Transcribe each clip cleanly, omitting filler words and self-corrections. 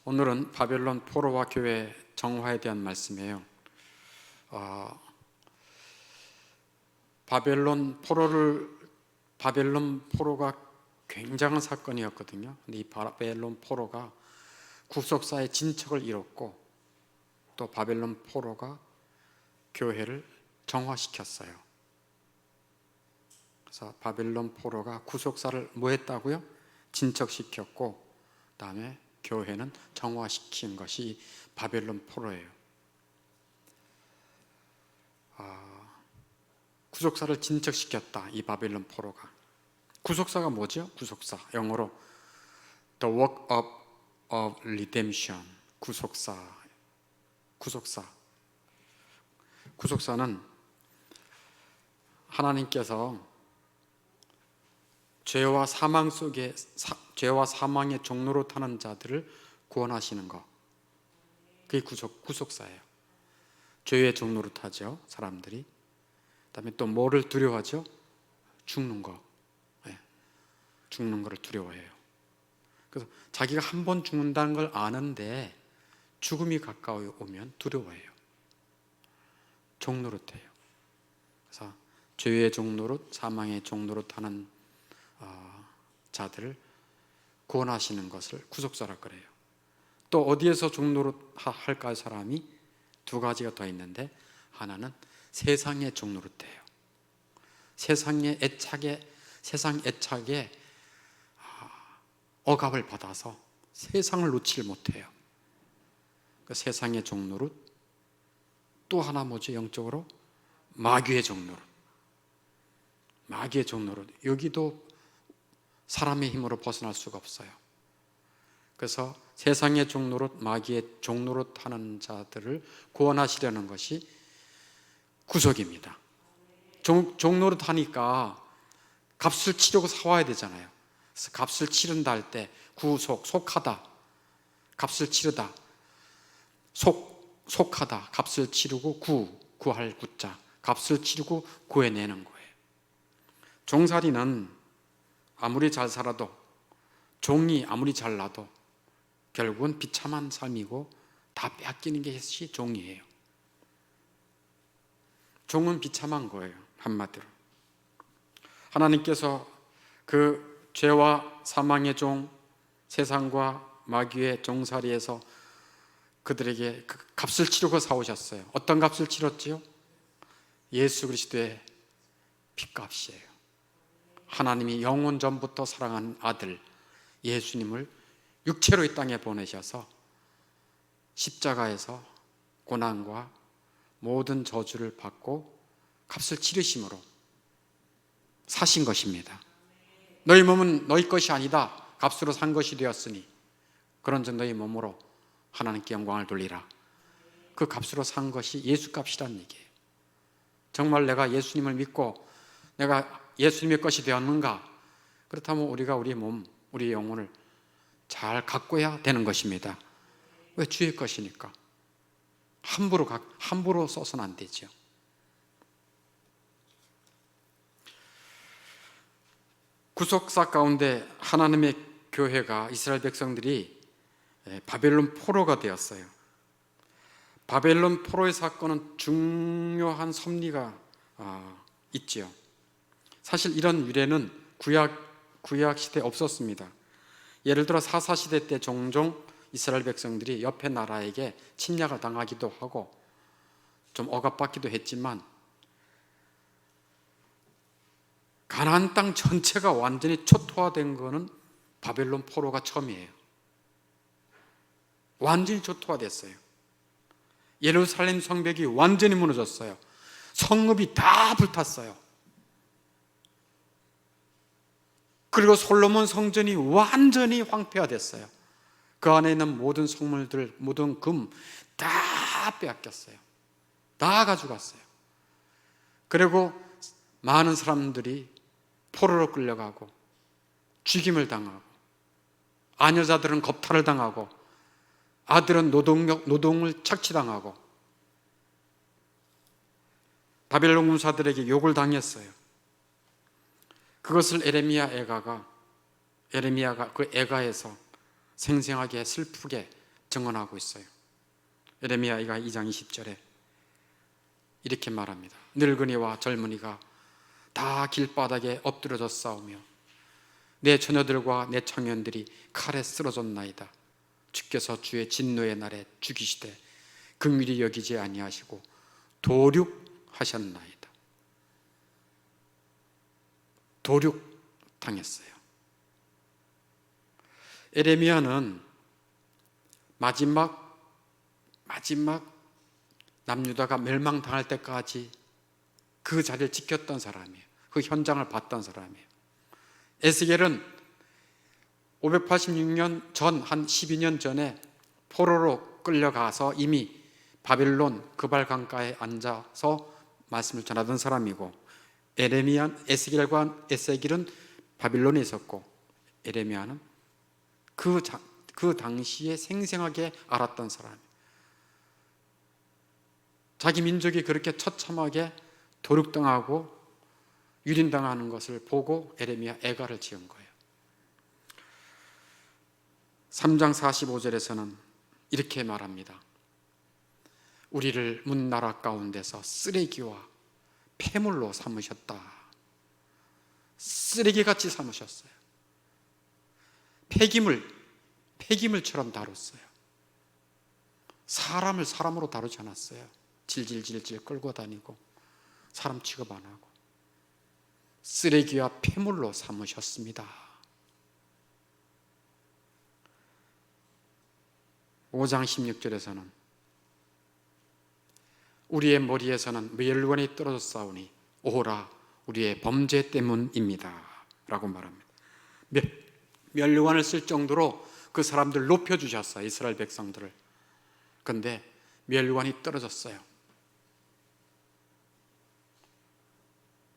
오늘은 바벨론 포로와 교회 정화에 대한 말씀이에요. 바벨론 포로가 굉장한 사건이었거든요. 근데 이 바벨론 포로가 구속사의 진척을 이뤘고, 또 바벨론 포로가 교회를 정화시켰어요. 그래서 바벨론 포로가 구속사를 뭐 했다고요? 진척시켰고, 그 다음에 교회는 정화시킨 것이 바벨론 포로예요. 구속사를 진척시켰다, 이 바벨론 포로가. 구속사가 뭐죠? 구속사, 영어로 The work of redemption. 구속사는 하나님께서 죄와 사망의 종로로 타는 자들을 구원하시는 것, 그게 구속사예요. 죄의 종로로 타죠, 사람들이. 그다음에 또 뭐를 두려워하죠? 죽는 거. 죽는 거를 두려워해요. 그래서 자기가 한 번 죽는다는 걸 아는데 죽음이 가까이 오면 두려워해요. 종노릇해요. 그래서 죄의 종노릇, 사망의 종노릇 하는 자들을 구원하시는 것을 구속사라 그래요. 또 어디에서 종노릇 할까? 사람이 두 가지가 더 있는데, 하나는 세상의 종노릇해요. 세상 애착에 억압을 받아서 세상을 놓칠 못해요. 그 세상의 종노릇. 또 하나 뭐죠? 영적으로 마귀의 종노릇. 여기도 사람의 힘으로 벗어날 수가 없어요. 그래서 세상의 종노릇, 마귀의 종노릇 하는 자들을 구원하시려는 것이 구속입니다. 종노릇 하니까 값을 치르고 사와야 되잖아요. 그래서 값을 치른다 할 때 속하다, 값을 치르다, 속하다, 값을 치르고 구할 구자, 값을 치르고 구해내는 거예요. 종살이는 아무리 잘 살아도, 종이 아무리 잘나도 결국은 비참한 삶이고 다 빼앗기는 것이 종이에요. 종은 비참한 거예요, 한마디로. 하나님께서 그 죄와 사망의 종, 세상과 마귀의 종살이에서 그들에게 그 값을 치르고 사오셨어요. 어떤 값을 치렀지요? 예수 그리스도의 핏값이에요. 하나님이 영원 전부터 사랑한 아들 예수님을 육체로 이 땅에 보내셔서 십자가에서 고난과 모든 저주를 받고 값을 치르심으로 사신 것입니다. 너희 몸은 너희 것이 아니다, 값으로 산 것이 되었으니 그런즉 너희 몸으로 하나님께 영광을 돌리라. 그 값으로 산 것이 예수값이라는 얘기예요. 정말 내가 예수님을 믿고 내가 예수님의 것이 되었는가? 그렇다면 우리가 우리 몸, 우리 영혼을 잘 가꿔야 되는 것입니다. 왜? 주의 것이니까. 함부로 써서는 안 되죠. 구속사 가운데 하나님의 교회가, 이스라엘 백성들이 바벨론 포로가 되었어요. 바벨론 포로의 사건은 중요한 섭리가 있지요. 사실 이런 유래는 구약 시대에 없었습니다. 예를 들어 사사시대 때 종종 이스라엘 백성들이 옆에 나라에게 침략을 당하기도 하고 좀 억압받기도 했지만, 가나안 땅 전체가 완전히 초토화된 것은 바벨론 포로가 처음이에요. 완전히 초토화됐어요. 예루살렘 성벽이 완전히 무너졌어요. 성읍이 다 불탔어요. 그리고 솔로몬 성전이 완전히 황폐화됐어요. 그 안에 있는 모든 성물들, 모든 금 다 빼앗겼어요. 다 가져갔어요. 그리고 많은 사람들이 포로로 끌려가고 죽임을 당하고, 아녀자들은 겁탈을 당하고, 아들은 노동을 착취당하고, 바벨론 군사들에게 욕을 당했어요. 그것을 에레미야가 그 애가에서 생생하게 슬프게 증언하고 있어요. 예레미야가 2장 20절에 이렇게 말합니다. 늙은이와 젊은이가 다 길바닥에 엎드려져 싸우며 내 처녀들과 내 청년들이 칼에 쓰러졌나이다. 주께서 주의 진노의 날에 죽이시되 긍휼히 여기지 아니하시고 도륙하셨나이다. 도륙당했어요. 예레미야는 마지막 남유다가 멸망당할 때까지 그 자리를 지켰던 사람이에요. 그 현장을 봤던 사람이에요. 에스겔은 586년 전, 한 12년 전에 포로로 끌려가서 이미 바빌론 그발 강가에 앉아서 말씀을 전하던 사람이고, 에스겔은 바빌론에 있었고, 예레미야는 그 당시에 생생하게 알았던 사람이에요. 자기 민족이 그렇게 처참하게 도륙당하고 유린당하는 것을 보고 예레미야 애가를 지은 거예요. 3장 45절에서는 이렇게 말합니다. 우리를 문나라 가운데서 쓰레기와 폐물로 삼으셨다. 쓰레기같이 삼으셨어요. 폐기물처럼 다뤘어요. 사람을 사람으로 다루지 않았어요. 질질질질 끌고 다니고 사람 취급 안 하고 쓰레기와 폐물로 삼으셨습니다. 5장 16절에서는 우리의 머리에서는 멸관이 떨어져 싸우니 오호라 우리의 범죄 때문입니다 라고 말합니다. 멸관을 쓸 정도로 그 사람들 높여주셨어요. 이스라엘 백성들을. 그런데 멸관이 떨어졌어요.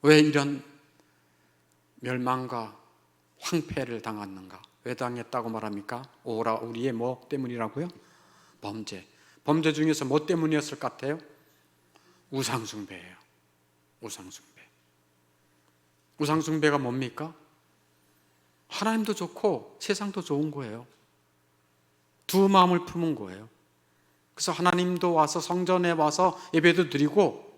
왜 이런 멸망과 황폐를 당했는가? 왜 당했다고 말합니까? 오라 우리의 뭐 때문이라고요? 범죄 중에서 뭐 때문이었을 것 같아요? 우상숭배예요. 우상숭배가 뭡니까? 하나님도 좋고 세상도 좋은 거예요. 두 마음을 품은 거예요. 그래서 하나님도 와서 성전에 와서 예배도 드리고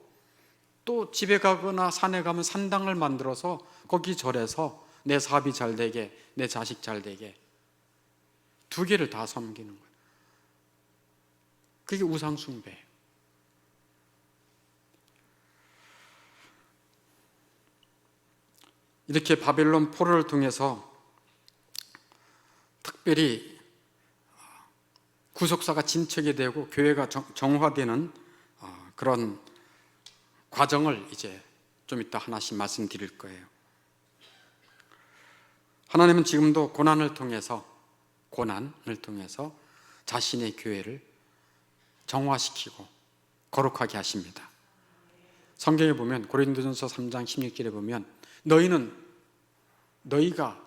또 집에 가거나 산에 가면 산당을 만들어서 거기 절에서 내 사업이 잘 되게, 내 자식 잘 되게 두 개를 다 섬기는 거예요. 그게 우상숭배예요. 이렇게 바벨론 포로를 통해서 특별히 구속사가 진척이 되고 교회가 정화되는 그런 과정을 이제 좀 이따 하나씩 말씀드릴 거예요. 하나님은 지금도 고난을 통해서 자신의 교회를 정화시키고 거룩하게 하십니다. 성경에 보면 고린도전서 3장 16절에 보면 너희가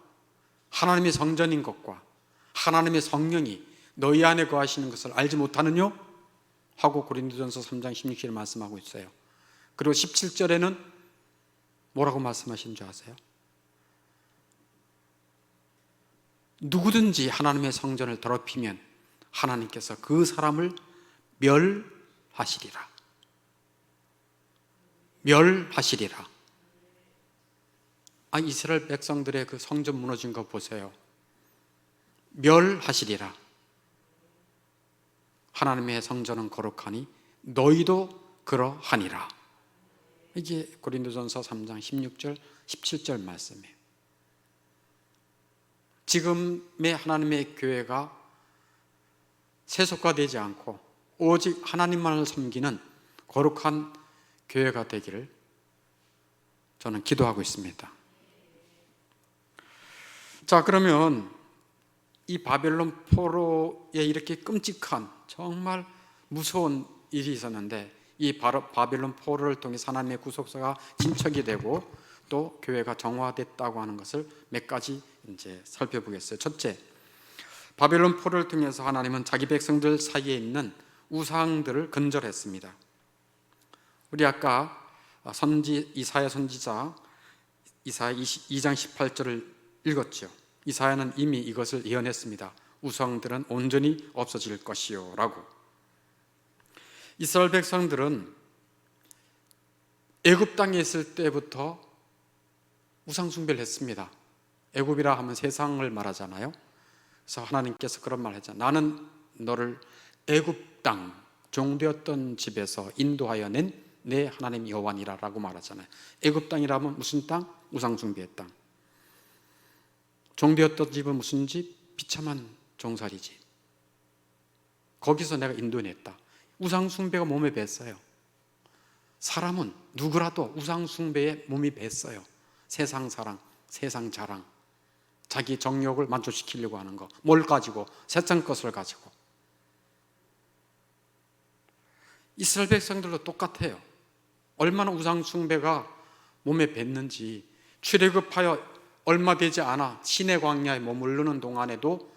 하나님의 성전인 것과 하나님의 성령이 너희 안에 거하시는 것을 알지 못하느뇨? 하고 고린도전서 3장 16절에 말씀하고 있어요. 그리고 17절에는 뭐라고 말씀하신 줄 아세요? 누구든지 하나님의 성전을 더럽히면 하나님께서 그 사람을 멸하시리라. 이스라엘 백성들의 그 성전 무너진 거 보세요. 멸하시리라. 하나님의 성전은 거룩하니 너희도 그러하니라. 이게 고린도전서 3장 16절, 17절 말씀이에요. 지금의 하나님의 교회가 세속화되지 않고 오직 하나님만을 섬기는 거룩한 교회가 되기를 저는 기도하고 있습니다. 자, 그러면 이 바벨론 포로에 이렇게 끔찍한 정말 무서운 일이 있었는데 이 바벨론 포로를 통해 하나님의 구속사가 진척이 되고 또 교회가 정화됐다고 하는 것을 몇 가지 이제 살펴보겠어요. 첫째, 바벨론 포로를 통해서 하나님은 자기 백성들 사이에 있는 우상들을 근절했습니다. 우리 아까 이사야 선지자 이사야 2장 18절을 읽었죠. 이사야는 이미 이것을 예언했습니다. 우상들은 온전히 없어질 것이요 라고. 이스라엘 백성들은 애굽 땅에 있을 때부터 우상 숭배를 했습니다. 애굽이라 하면 세상을 말하잖아요. 그래서 하나님께서 그런 말을 했잖아요. 나는 너를 애굽 땅 종되었던 집에서 인도하여 낸 내 하나님 여호와니라 라고 말하잖아요. 애굽 땅이라면 무슨 땅? 우상 숭배의 땅. 종되었던 집은 무슨 집? 비참한 종살이 집. 거기서 내가 인도해냈다. 우상 숭배가 몸에 뱄어요. 사람은 누구라도 우상 숭배에 몸이 뱄어요. 세상 사랑, 세상 자랑, 자기 정욕을 만족시키려고 하는 거, 뭘 가지고? 세상 것을 가지고. 이스라엘 백성들도 똑같아요. 얼마나 우상 숭배가 몸에 뱄는지. 출애굽하여 얼마 되지 않아 시내 광야에 머무르는 동안에도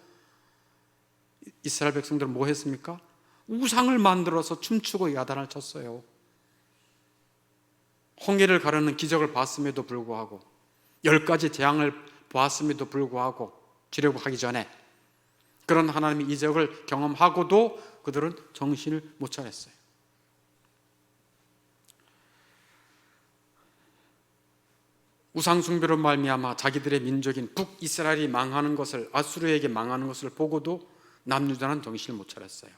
이스라엘 백성들은 뭐 했습니까? 우상을 만들어서 춤추고 야단을 쳤어요. 홍해를 가르는 기적을 봤음에도 불구하고, 10가지 재앙을 보았음에도 불구하고, 출애굽하기 전에 그런 하나님의 이적을 경험하고도 그들은 정신을 못 차렸어요. 우상 숭배로 말미암아 자기들의 민족인 북이스라엘이 망하는 것을, 아수르에게 망하는 것을 보고도 남유다는 정신을 못 차렸어요.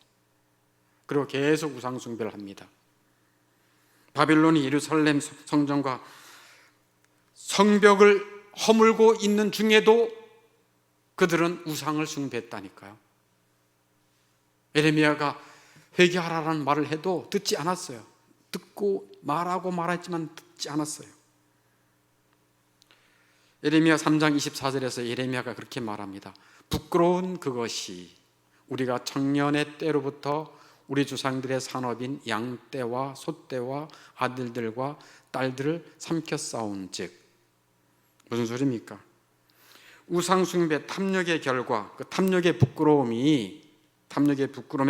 그리고 계속 우상 숭배를 합니다. 바빌론이 예루살렘 성전과 성벽을 허물고 있는 중에도 그들은 우상을 숭배했다니까요. 에레미야가 회개하라는 말을 해도 듣지 않았어요. 듣고 말하고 말했지만 듣지 않았어요. 에레미야 3장 24절에서 에레미야가 그렇게 말합니다. 부끄러운 그것이 우리가 청년의 때로부터 우리 조상들의 산업인 양떼와 소떼와 아들들과 딸들을 삼켰사온 즉. 무슨 소리입니까? 우상 숭배 탐욕의 결과, 그 탐욕의 부끄러움의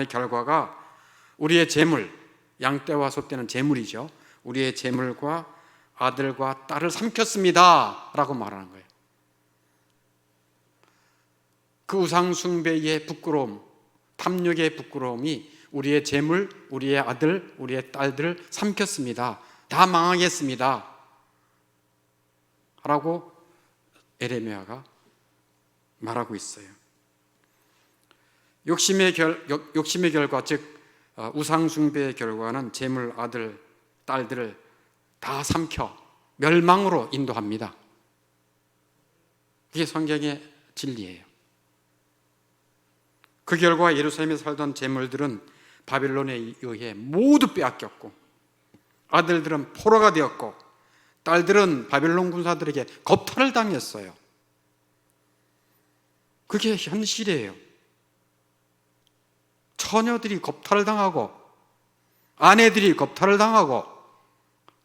결과가 우리의 재물, 양떼와 소떼는 재물이죠. 우리의 재물과 아들과 딸을 삼켰습니다 라고 말하는 거예요. 그 우상 숭배의 부끄러움, 탐욕의 부끄러움이 우리의 재물, 우리의 아들, 우리의 딸들을 삼켰습니다. 다 망하겠습니다 라고 에레미야가 말하고 있어요. 욕심의 결과, 즉 우상 숭배의 결과는 재물, 아들, 딸들을 다 삼켜 멸망으로 인도합니다. 그게 성경의 진리예요. 그 결과 예루살렘에 살던 재물들은 바빌론에 의해 모두 빼앗겼고, 아들들은 포로가 되었고, 딸들은 바빌론 군사들에게 겁탈을 당했어요. 그게 현실이에요. 처녀들이 겁탈을 당하고, 아내들이 겁탈을 당하고,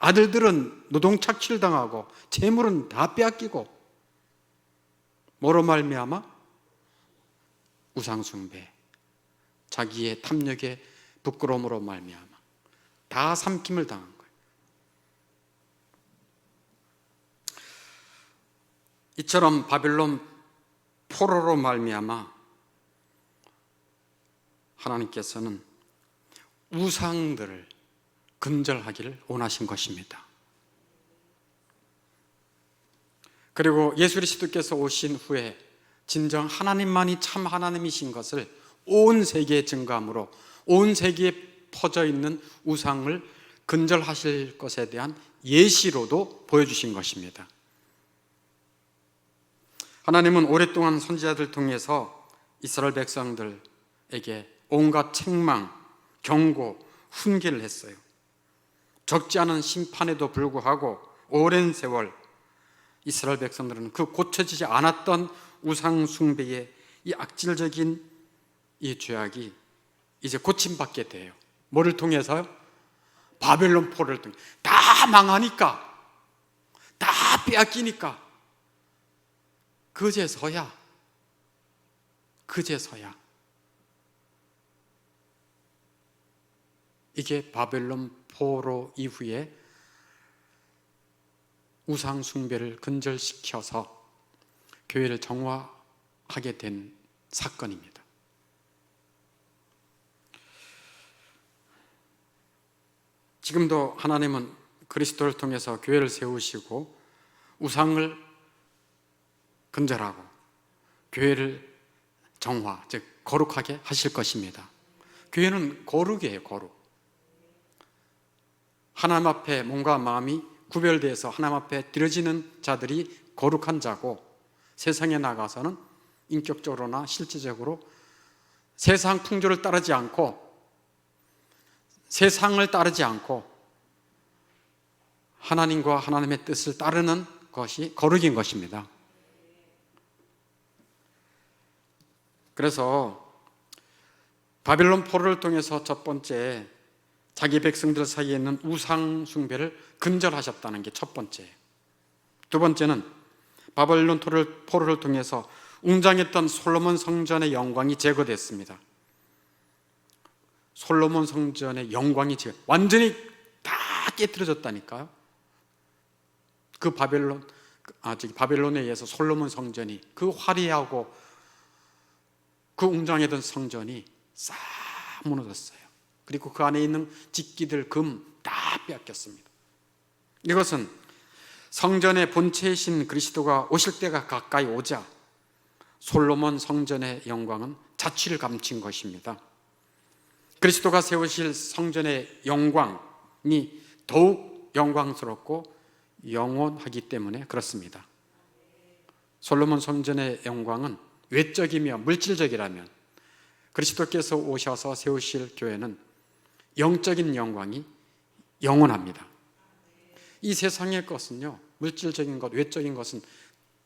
아들들은 노동 착취를 당하고, 재물은 다 빼앗기고, 뭐로 말미암아? 우상 숭배, 자기의 탐욕의 부끄러움으로 말미암아 다 삼킴을 당한 거예요. 이처럼 바빌론 포로로 말미암아 하나님께서는 우상들을 근절하기를 원하신 것입니다. 그리고 예수 그리스도께서 오신 후에 진정 하나님만이 참 하나님이신 것을 온 세계에 증거함으로 온 세계에 퍼져 있는 우상을 근절하실 것에 대한 예시로도 보여주신 것입니다. 하나님은 오랫동안 선지자들 통해서 이스라엘 백성들에게 온갖 책망, 경고, 훈계를 했어요. 적지 않은 심판에도 불구하고 오랜 세월 이스라엘 백성들은 그 고쳐지지 않았던 우상 숭배의 이 악질적인 이 죄악이 이제 고침받게 돼요. 뭐를 통해서요? 바벨론 포로를 통해. 다 망하니까, 다 빼앗기니까 그제서야 이게 바벨론 포로 이후에 우상 숭배를 근절시켜서 교회를 정화하게 된 사건입니다. 지금도 하나님은 그리스도를 통해서 교회를 세우시고 우상을 근절하고 교회를 정화, 즉 거룩하게 하실 것입니다. 교회는 거룩이에요, 거룩. 하나님 앞에 몸과 마음이 구별되어서 하나님 앞에 드려지는 자들이 거룩한 자고, 세상에 나가서는 인격적으로나 실질적으로 세상 풍조를 따르지 않고 세상을 따르지 않고 하나님과 하나님의 뜻을 따르는 것이 거룩인 것입니다. 그래서 바벨론 포로를 통해서 첫 번째, 자기 백성들 사이에 있는 우상 숭배를 근절하셨다는 게 첫 번째예요. 두 번째는 바벨론 포로를 통해서 웅장했던 솔로몬 성전의 영광이 제거됐습니다. 솔로몬 성전의 영광이 완전히 다 깨트려졌다니까요. 그 바벨론에 의해서 솔로몬 성전이, 그 화려하고 그 웅장했던 성전이 싹 무너졌어요. 그리고 그 안에 있는 직기들, 금 다 빼앗겼습니다. 이것은 성전의 본체이신 그리스도가 오실 때가 가까이 오자 솔로몬 성전의 영광은 자취를 감춘 것입니다. 그리스도가 세우실 성전의 영광이 더욱 영광스럽고 영원하기 때문에 그렇습니다. 솔로몬 성전의 영광은 외적이며 물질적이라면 그리스도께서 오셔서 세우실 교회는 영적인 영광이 영원합니다. 이 세상의 것은요, 물질적인 것, 외적인 것은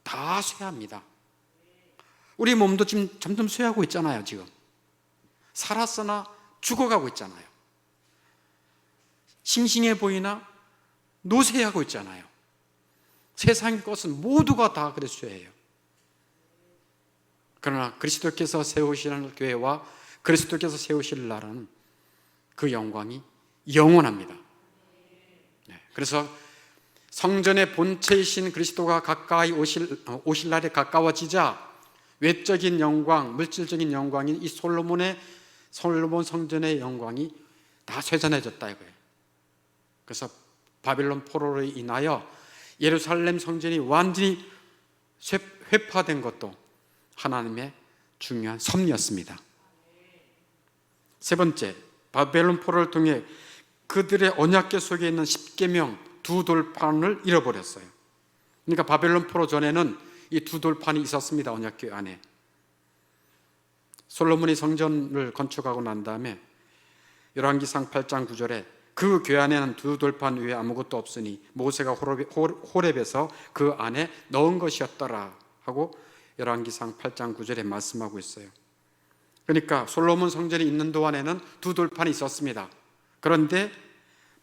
다 쇠합니다. 우리 몸도 지금 점점 쇠하고 있잖아요. 지금 살았으나 죽어가고 있잖아요. 싱싱해 보이나 노쇠하고 있잖아요. 세상의 것은 모두가 다 그래 쇠해요. 그러나 그리스도께서 세우시는 교회와 그리스도께서 세우실 나라는 그 영광이 영원합니다. 그래서 성전의 본체이신 그리스도가 가까이 오실 날에 가까워지자 외적인 영광, 물질적인 영광인 이 솔로몬 성전의 영광이 다 쇠잔해졌다 이거예요. 그래서 바벨론 포로로 인하여 예루살렘 성전이 완전히 회파된 것도 하나님의 중요한 섭리였습니다. 세 번째, 바벨론 포로를 통해 그들의 언약궤 속에 있는 십계명 두 돌판을 잃어버렸어요. 그러니까 바벨론 포로 전에는 이 두 돌판이 있었습니다. 언약궤 안에. 솔로몬이 성전을 건축하고 난 다음에 열왕기상 8장 9절에 그 궤 안에는 두 돌판 위에 아무것도 없으니 모세가 호렙에서 그 안에 넣은 것이었더라 하고 열왕기상 8장 9절에 말씀하고 있어요. 그러니까 솔로몬 성전이 있는 동안에는 두 돌판이 있었습니다. 그런데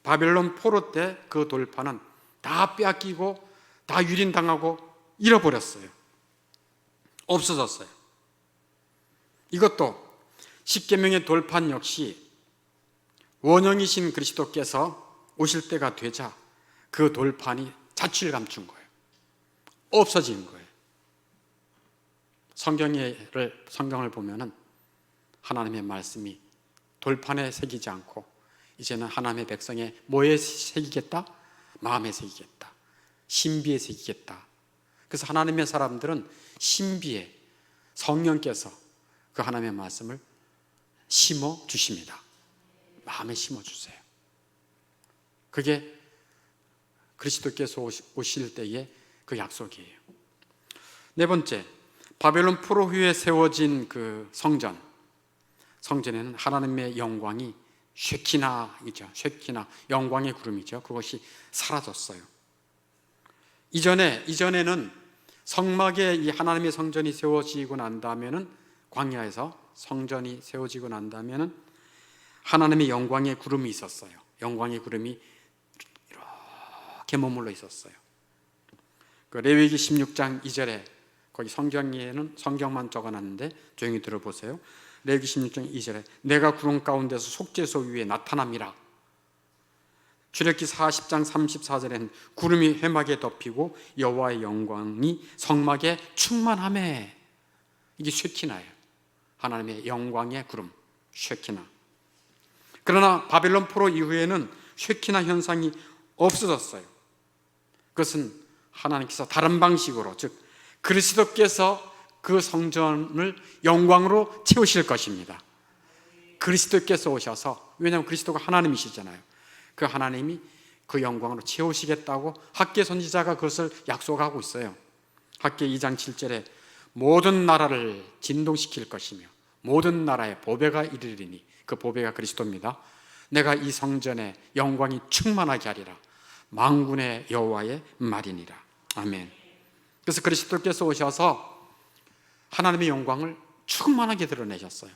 바벨론 포로 때 그 돌판은 다 빼앗기고 다 유린당하고 잃어버렸어요. 없어졌어요. 이것도 십계명의 돌판 역시 원형이신 그리스도께서 오실 때가 되자 그 돌판이 자취를 감춘 거예요. 없어진 거예요. 성경을 보면은 하나님의 말씀이 돌판에 새기지 않고 이제는 하나님의 백성의 뭐에 새기겠다? 마음에 새기겠다. 신비에 새기겠다. 그래서 하나님의 사람들은 신비에 성령께서 그 하나님의 말씀을 심어 주십니다. 마음에 심어 주세요. 그게 그리스도께서 오실 때의 그 약속이에요. 네 번째, 바벨론 포로 후에 세워진 그 성전에는 하나님의 영광이 쉐키나이죠. 쉐키나, 영광의 구름이죠. 그것이 사라졌어요. 이전에는 성막에 이 하나님의 성전이 세워지고 난 다음에는, 광야에서 성전이 세워지고 난 다음에는 하나님의 영광의 구름이 있었어요. 영광의 구름이 이렇게 머물러 있었어요. 그 레위기 16장 2절에 거기 성경만 적어놨는데 조용히 들어보세요. 레위기 16장 2절에 내가 구름 가운데서 속죄소 위에 나타남이라. 출애굽기 40장 34절에는 구름이 회막에 덮이고 여호와의 영광이 성막에 충만하매. 이게 쉐키나예요. 하나님의 영광의 구름, 쉐키나. 그러나 바벨론 포로 이후에는 쉐키나 현상이 없어졌어요. 그것은 하나님께서 다른 방식으로, 즉 그리스도께서 그 성전을 영광으로 채우실 것입니다. 그리스도께서 오셔서, 왜냐하면 그리스도가 하나님이시잖아요. 그 하나님이 그 영광으로 채우시겠다고 학개 선지자가 그것을 약속하고 있어요. 학개 2장 7절에 모든 나라를 진동시킬 것이며 모든 나라에 보배가 이르리니, 그 보배가 그리스도입니다. 내가 이 성전에 영광이 충만하게 하리라. 만군의 여호와의 말이니라. 아멘. 그래서 그리스도께서 오셔서 하나님의 영광을 충만하게 드러내셨어요.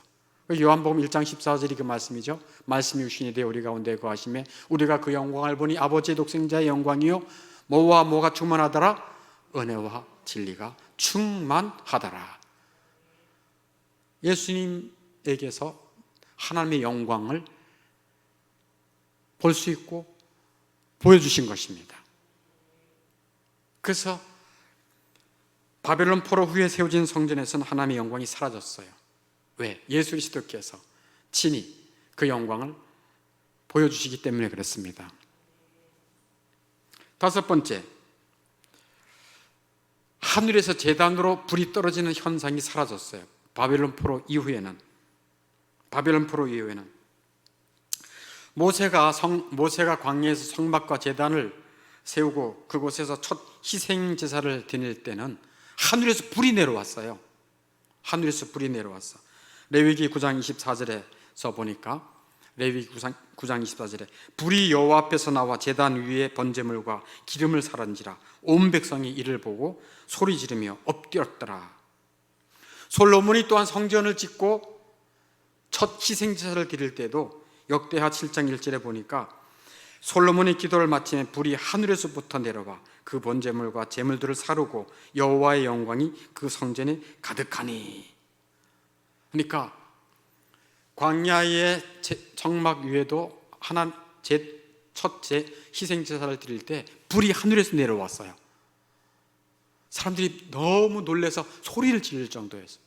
요한복음 1장 14절이 그 말씀이죠. 말씀이 육신이 되어 우리 가운데 거하심에 우리가 그 영광을 보니 아버지의 독생자의 영광이요 뭐와 뭐가 충만하더라? 은혜와 진리가 충만하더라. 예수님에게서 하나님의 영광을 볼 수 있고 보여주신 것입니다. 그래서 바벨론 포로 후에 세워진 성전에서는 하나님의 영광이 사라졌어요. 왜? 예수 그리스도께서 친히 그 영광을 보여주시기 때문에 그렇습니다. 다섯 번째, 하늘에서 제단으로 불이 떨어지는 현상이 사라졌어요. 바벨론 포로 이후에는 모세가 광야에서 성막과 제단을 세우고 그곳에서 첫 희생 제사를 드릴 때는 하늘에서 불이 내려왔어요. 하늘에서 불이 내려왔어. 레위기 9장 24절에서 보니까, 레위기 9장 24절에 불이 여호와 앞에서 나와 제단 위에 번제물과 기름을 사른지라 온 백성이 이를 보고 소리 지르며 엎드렸더라. 솔로몬이 또한 성전을 짓고 첫 희생제사를 드릴 때도 역대하 7장 1절에 보니까 솔로몬이 기도를 마치면 불이 하늘에서부터 내려와 그 번제물과 제물들을 사르고 여호와의 영광이 그 성전에 가득하니. 그러니까 광야의 성막 위에도 첫 희생제사를 드릴 때 불이 하늘에서 내려왔어요. 사람들이 너무 놀라서 소리를 지를 정도였어요.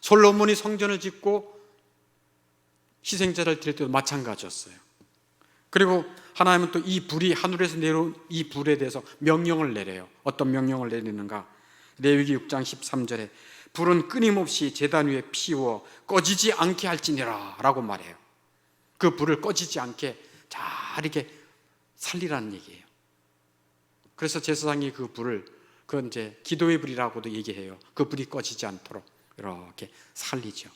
솔로몬이 성전을 짓고 희생제사를 드릴 때도 마찬가지였어요. 그리고 하나님은 또 이 불이 하늘에서 내려온 이 불에 대해서 명령을 내려요. 어떤 명령을 내리는가? 레위기 6장 13절에 불은 끊임없이 제단 위에 피워 꺼지지 않게 할지니라 라고 말해요. 그 불을 꺼지지 않게 잘 이렇게 살리라는 얘기예요. 그래서 제사장이 그 불을, 그건 이제 기도의 불이라고도 얘기해요. 그 불이 꺼지지 않도록 이렇게 살리죠.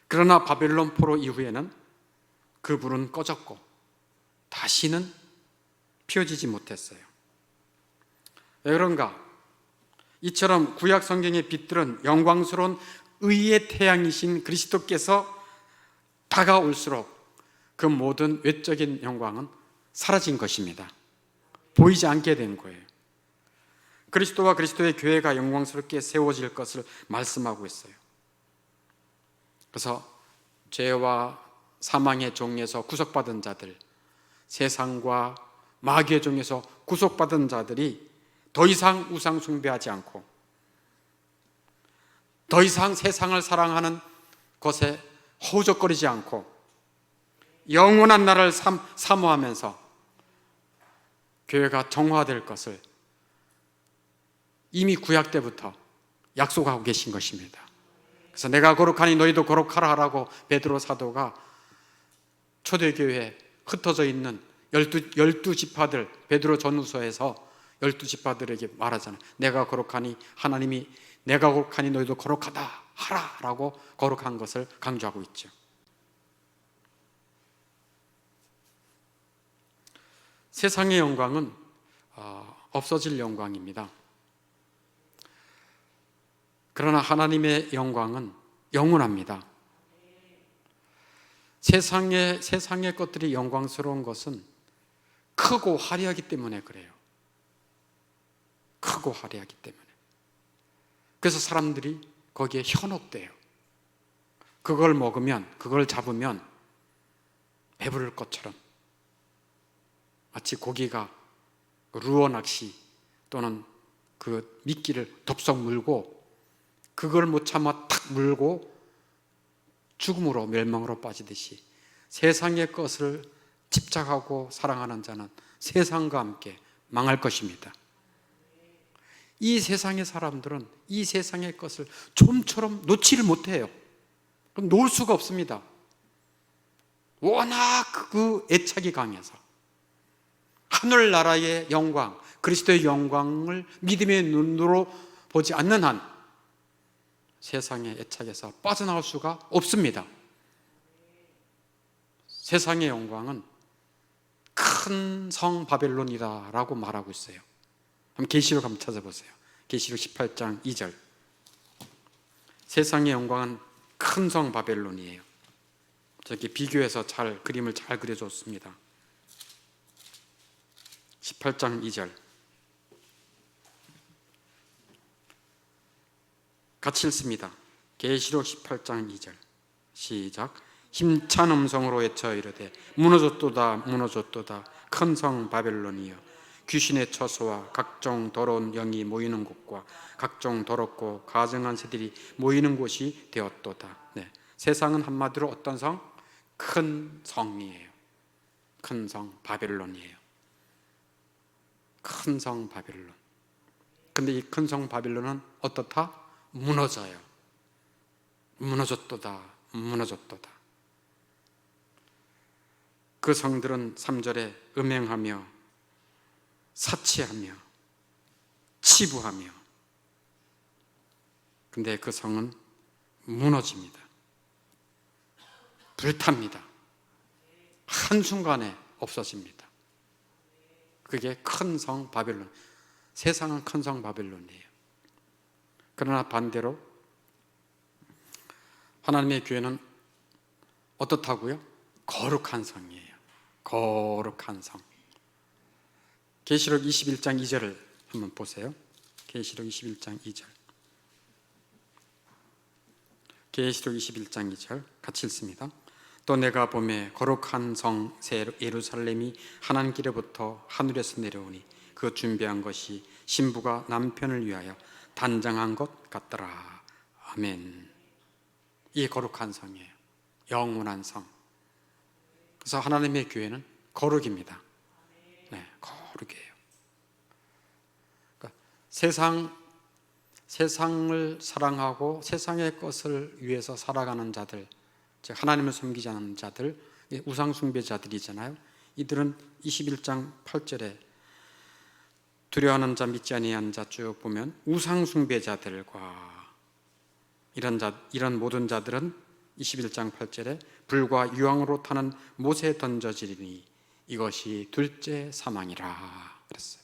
그러나 바벨론 포로 이후에는 그 불은 꺼졌고 다시는 피워지지 못했어요. 왜 그런가? 이처럼 구약 성경의 빛들은 영광스러운 의의 태양이신 그리스도께서 다가올수록 그 모든 외적인 영광은 사라진 것입니다. 보이지 않게 된 거예요. 그리스도와 그리스도의 교회가 영광스럽게 세워질 것을 말씀하고 있어요. 그래서 죄와 사망의 종에서 구속받은 자들, 세상과 마귀의 종에서 구속받은 자들이 더 이상 우상 숭배하지 않고 더 이상 세상을 사랑하는 것에 허우적거리지 않고 영원한 나라를 사모하면서 교회가 정화될 것을 이미 구약 때부터 약속하고 계신 것입니다. 그래서 내가 거룩하니 너희도 거룩하라 라고 베드로 사도가 초대교회에 흩어져 있는 12지파들, 베드로 전후서에서 12지파들에게 말하잖아요. 내가 거룩하니, 하나님이 내가 거룩하니 너희도 거룩하다 하라 라고 거룩한 것을 강조하고 있죠. 세상의 영광은 없어질 영광입니다. 그러나 하나님의 영광은 영원합니다. 세상의 것들이 영광스러운 것은 크고 화려하기 때문에 그래요. 크고 화려하기 때문에. 그래서 사람들이 거기에 현혹돼요. 그걸 먹으면, 그걸 잡으면 배부를 것처럼, 마치 고기가 루어 낚시 또는 그 미끼를 덥석 물고 그걸 못 참아 탁 물고 죽음으로, 멸망으로 빠지듯이 세상의 것을 집착하고 사랑하는 자는 세상과 함께 망할 것입니다. 이 세상의 사람들은 이 세상의 것을 좀처럼 놓지를 못해요. 그럼 놓을 수가 없습니다. 워낙 그 애착이 강해서. 하늘나라의 영광, 그리스도의 영광을 믿음의 눈으로 보지 않는 한 세상의 애착에서 빠져나올 수가 없습니다. 세상의 영광은 큰 성 바벨론이다라고 말하고 있어요. 한번 계시록 한번 찾아보세요. 계시록 18장 2절. 세상의 영광은 큰 성 바벨론이에요. 저렇게 비교해서 그림을 잘 그려줬습니다. 18장 2절. 같이 읽습니다. 계시록 18장 2절. 시작. 힘찬 음성으로 외쳐 이르되 무너졌도다 무너졌도다 큰 성 바벨론이여 귀신의 처소와 각종 더러운 영이 모이는 곳과 각종 더럽고 가증한 새들이 모이는 곳이 되었도다. 네. 세상은 한마디로 어떤 성? 큰 성이에요. 큰 성 바벨론이에요. 큰 성 바벨론. 근데 이 큰 성 바벨론은 어떻다? 무너져요. 무너졌도다 무너졌도다. 그 성들은 3절에 음행하며 사치하며 치부하며, 근데 그 성은 무너집니다. 불탑니다. 한순간에 없어집니다. 그게 큰 성 바벨론. 세상은 큰 성 바벨론이에요. 그러나 반대로 하나님의 교회는 어떻다고요? 거룩한 성이에요. 거룩한 성. 계시록 21장 2절을 한번 보세요. 계시록 21장 2절. 계시록 21장 2절 같이 읽습니다. 또 내가 보매 거룩한 성 예루살렘이 하나님께로부터 하늘에서 내려오니 그 준비한 것이 신부가 남편을 위하여 단장한 것 같더라. 아멘. 이 거룩한 성이에요. 영원한 성. 그래서 하나님의 교회는 거룩입니다. 네, 거룩이에요. 그러니까 세상을 사랑하고 세상의 것을 위해서 살아가는 자들, 즉 하나님을 섬기지 않는 자들, 우상 숭배자들이잖아요. 이들은 21장 8절에 두려워하는 자, 믿지 아니하는 자 쭉 보면 우상 숭배자들과 이런 모든 자들은 21장 8절에 불과 유황으로 타는 못에 던져지리니 이것이 둘째 사망이라 그랬어요.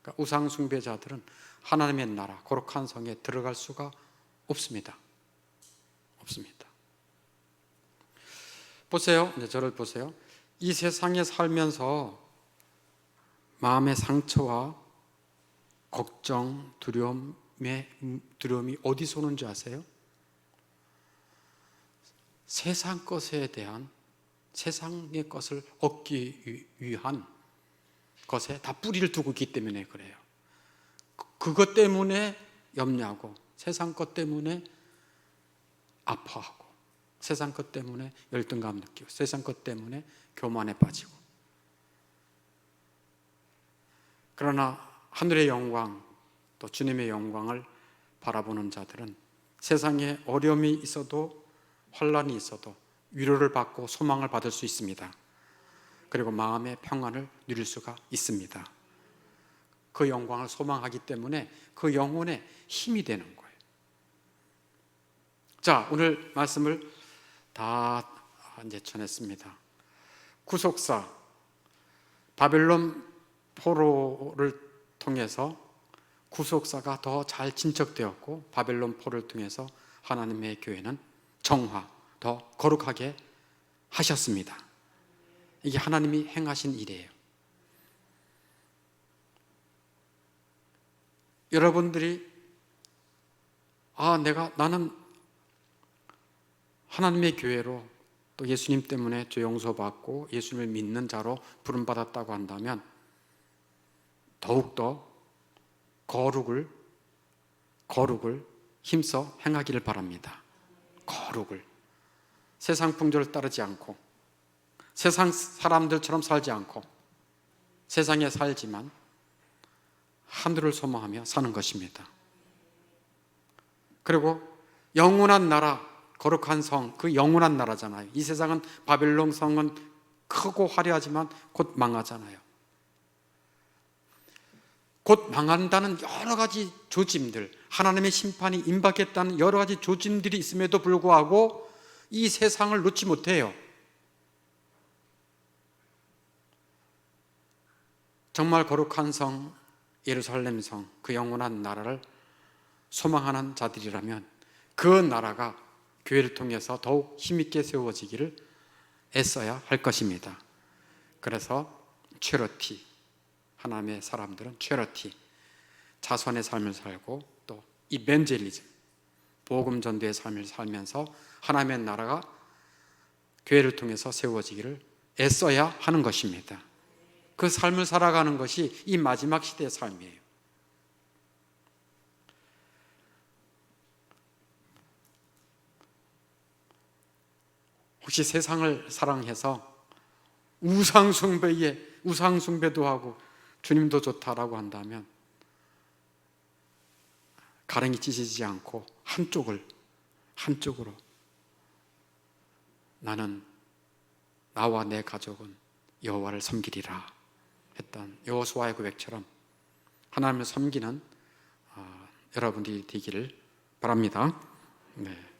그러니까 우상 숭배자들은 하나님의 나라 거룩한 성에 들어갈 수가 없습니다. 없습니다. 보세요. 이제 저를 보세요. 이 세상에 살면서 마음의 상처와 걱정, 두려움이 어디서 오는지 아세요? 세상 것에 대한, 세상의 것을 얻기 위한 것에 다 뿌리를 두고 있기 때문에 그래요. 그것 때문에 염려하고, 세상 것 때문에 아파하고, 세상 것 때문에 열등감 느끼고, 세상 것 때문에 교만에 빠지고. 그러나 하늘의 영광, 또 주님의 영광을 바라보는 자들은 세상에 어려움이 있어도, 환난이 있어도 위로를 받고 소망을 받을 수 있습니다. 그리고 마음의 평안을 누릴 수가 있습니다. 그 영광을 소망하기 때문에 그 영혼에 힘이 되는 거예요. 자, 오늘 말씀을 다 이제 전했습니다. 구속사 바벨론 포로를 통해서 구속사가 더 잘 진척되었고, 바벨론 포로를 통해서 하나님의 교회는 정화, 더 거룩하게 하셨습니다. 이게 하나님이 행하신 일이에요. 여러분들이 나는 하나님의 교회로 또 예수님 때문에 죄 용서받고 예수님을 믿는 자로 부름받았다고 한다면 더욱더 거룩을 힘써 행하기를 바랍니다. 거룩을. 세상 풍조를 따르지 않고 세상 사람들처럼 살지 않고 세상에 살지만 하늘을 소망하며 사는 것입니다. 그리고 영원한 나라, 거룩한 성, 그 영원한 나라잖아요. 이 세상은 바벨론 성은 크고 화려하지만 곧 망하잖아요. 곧 망한다는 여러 가지 조짐들, 하나님의 심판이 임박했다는 여러 가지 조짐들이 있음에도 불구하고 이 세상을 놓지 못해요. 정말 거룩한 성, 예루살렘 성, 그 영원한 나라를 소망하는 자들이라면 그 나라가 교회를 통해서 더욱 힘있게 세워지기를 애써야 할 것입니다. 그래서 체러티, 하나님의 사람들은 체러티, 자선의 삶을 살고 또 이벤젤리즘, 복음 전도의 삶을 살면서 하나님의 나라가 교회를 통해서 세워지기를 애써야 하는 것입니다. 그 삶을 살아가는 것이 이 마지막 시대의 삶이에요. 혹시 세상을 사랑해서 우상숭배도 하고 주님도 좋다라고 한다면 가랭이 찢어지지 않고 한쪽으로 나는 나와 내 가족은 여호와를 섬기리라 했던 여호수아의 고백처럼 하나님을 섬기는 여러분들이 되기를 바랍니다. 네.